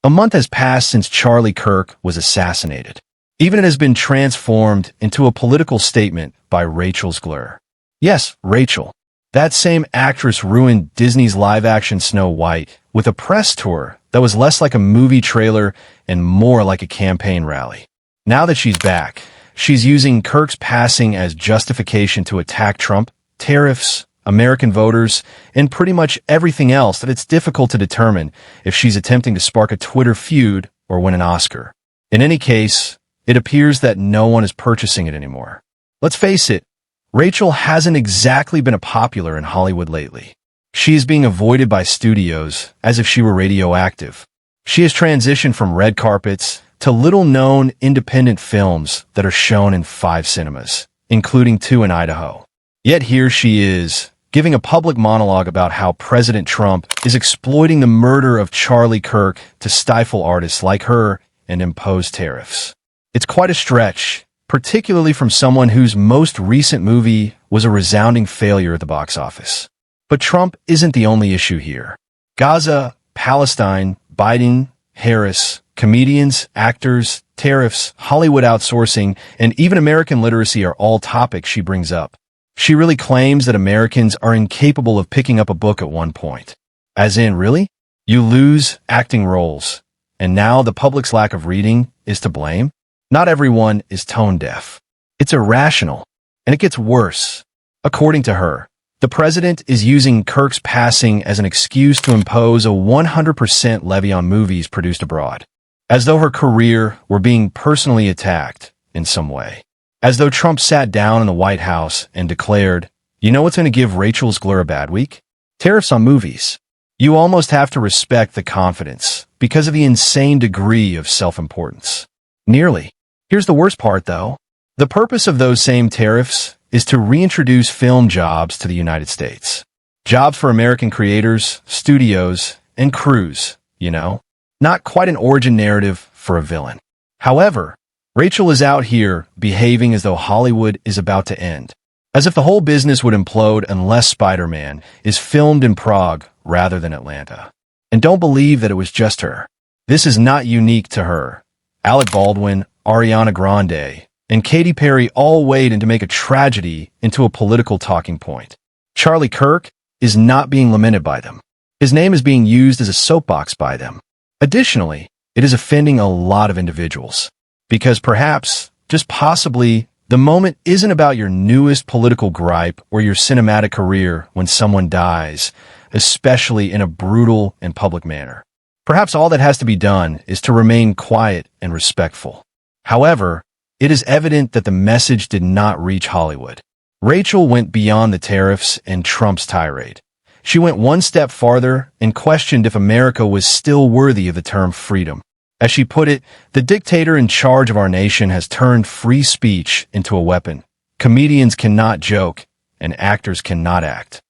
A month has passed since Charlie Kirk was assassinated. Even it has been transformed into a political statement by Rachel Zegler. Yes, Rachel. That same actress ruined Disney's live-action Snow White with a press tour that was less like a movie trailer and more like a campaign rally. Now that she's back, she's using Kirk's passing as justification to attack Trump, tariffs, American voters, and pretty much everything else that it's difficult to determine if she's attempting to spark a Twitter feud or win an Oscar. In any case, it appears that no one is purchasing it anymore. Let's face it, Rachel hasn't exactly been a popular in Hollywood lately. She is being avoided by studios as if she were radioactive. She has transitioned from red carpets to little-known independent films that are shown in 5 cinemas, including 2 in Idaho. Yet here she is, giving a public monologue about how President Trump is exploiting the murder of Charlie Kirk to stifle artists like her and impose tariffs. It's quite a stretch, particularly from someone whose most recent movie was a resounding failure at the box office. But Trump isn't the only issue here. Gaza, Palestine, Biden, Harris, comedians, actors, tariffs, Hollywood outsourcing, and even American literacy are all topics she brings up. She really claims that Americans are incapable of picking up a book at one point. As in, really? You lose acting roles, and now the public's lack of reading is to blame? Not everyone is tone deaf. It's irrational, and it gets worse. According to her, the president is using Kirk's passing as an excuse to impose a 100% levy on movies produced abroad, as though her career were being personally attacked in some way. As though Trump sat down in the White House and declared, "You know what's going to give Rachel Zegler a bad week? Tariffs on movies." You almost have to respect the confidence because of the insane degree of self-importance. Nearly. Here's the worst part, though. The purpose of those same tariffs is to reintroduce film jobs to the United States. Jobs for American creators, studios, and crews, you know? Not quite an origin narrative for a villain. However, Rachel is out here behaving as though Hollywood is about to end, as if the whole business would implode unless Spider-Man is filmed in Prague rather than Atlanta. And don't believe that it was just her. This is not unique to her. Alec Baldwin, Ariana Grande, and Katy Perry all weighed in to make a tragedy into a political talking point. Charlie Kirk is not being lamented by them. His name is being used as a soapbox by them. Additionally, it is offending a lot of individuals. Because perhaps, just possibly, the moment isn't about your newest political gripe or your cinematic career when someone dies, especially in a brutal and public manner. Perhaps all that has to be done is to remain quiet and respectful. However, it is evident that the message did not reach Hollywood. Rachel went beyond the tariffs and Trump's tirade. She went one step farther and questioned if America was still worthy of the term freedom. As she put it, the dictator in charge of our nation has turned free speech into a weapon. Comedians cannot joke, and actors cannot act.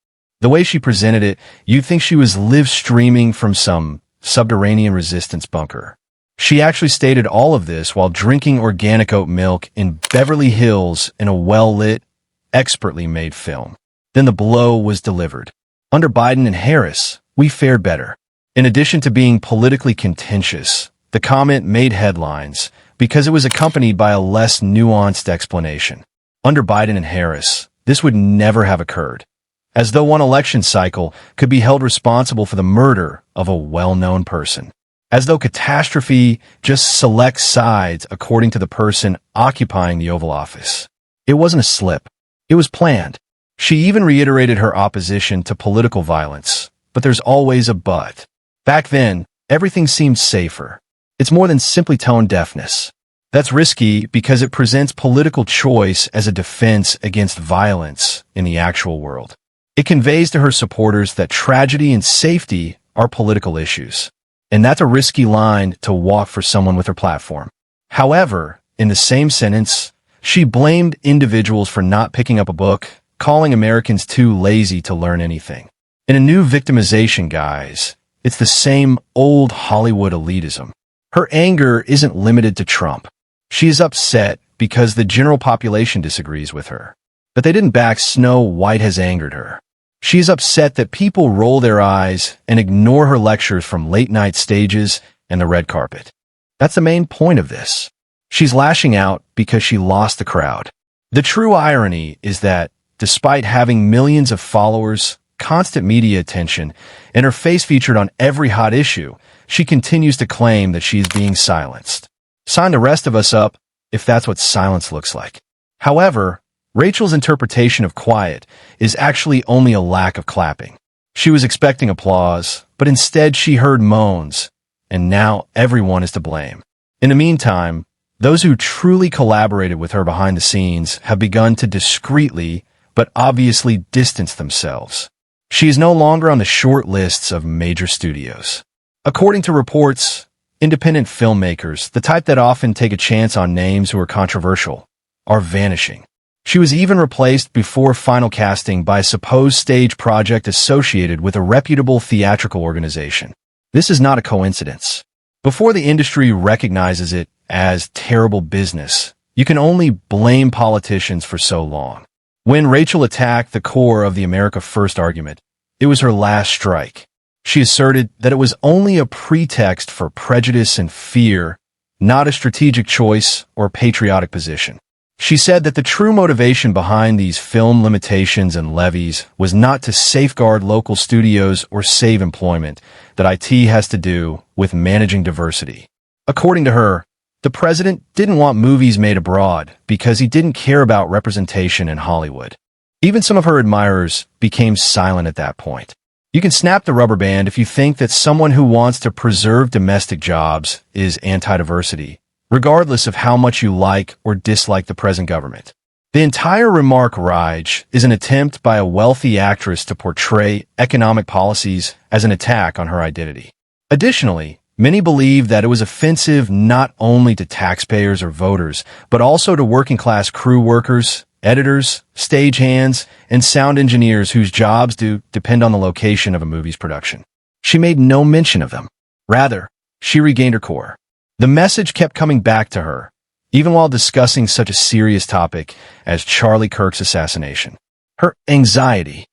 The way she presented it, you'd think she was live streaming from some subterranean resistance bunker. She actually stated all of this while drinking organic oat milk in Beverly Hills in a well-lit, expertly made film. Then the blow was delivered. Under Biden and Harris, we fared better. In addition to being politically contentious, the comment made headlines because it was accompanied by a less nuanced explanation. Under Biden and Harris, this would never have occurred, as though one election cycle could be held responsible for the murder of a well-known person. As though catastrophe just selects sides according to the person occupying the Oval Office. It wasn't a slip. It was planned. She even reiterated her opposition to political violence, but there's always a but. Back then, everything seemed safer. It's more than simply tone deafness. That's risky because it presents political choice as a defense against violence in the actual world. It conveys to her supporters that tragedy and safety are political issues. And that's a risky line to walk for someone with her platform. However, in the same sentence, she blamed individuals for not picking up a book, calling Americans too lazy to learn anything. In a new victimization guise, it's the same old Hollywood elitism. Her anger isn't limited to Trump. She is upset because the general population disagrees with her. But they didn't back Snow White has angered her. She is upset that people roll their eyes and ignore her lectures from late-night stages and the red carpet. That's the main point of this. She's lashing out because she lost the crowd. The true irony is that, despite having millions of followers, constant media attention, and her face featured on every hot issue, she continues to claim that she is being silenced. Sign the rest of us up if that's what silence looks like. However, Rachel's interpretation of quiet is actually only a lack of clapping. She was expecting applause, but instead she heard moans, and now everyone is to blame. In the meantime, those who truly collaborated with her behind the scenes have begun to discreetly but obviously distance themselves. She is no longer on the short lists of major studios. According to reports, independent filmmakers, the type that often take a chance on names who are controversial, are vanishing. She was even replaced before final casting by a supposed stage project associated with a reputable theatrical organization. This is not a coincidence. Before the industry recognizes it as terrible business, you can only blame politicians for so long. When Rachel attacked the core of the America First argument, it was her last strike. She asserted that it was only a pretext for prejudice and fear, not a strategic choice or patriotic position. She said that the true motivation behind these film limitations and levies was not to safeguard local studios or save employment, that IT has to do with managing diversity. According to her, the president didn't want movies made abroad because he didn't care about representation in Hollywood. Even some of her admirers became silent at that point. You can snap the rubber band if you think that someone who wants to preserve domestic jobs is anti-diversity, regardless of how much you like or dislike the present government. The entire remark, Raj, is an attempt by a wealthy actress to portray economic policies as an attack on her identity. Additionally, many believe that it was offensive not only to taxpayers or voters, but also to working-class crew workers, editors, stagehands, and sound engineers whose jobs do depend on the location of a movie's production. She made no mention of them. Rather, she regained her core. The message kept coming back to her, even while discussing such a serious topic as Charlie Kirk's assassination. Her anxiety,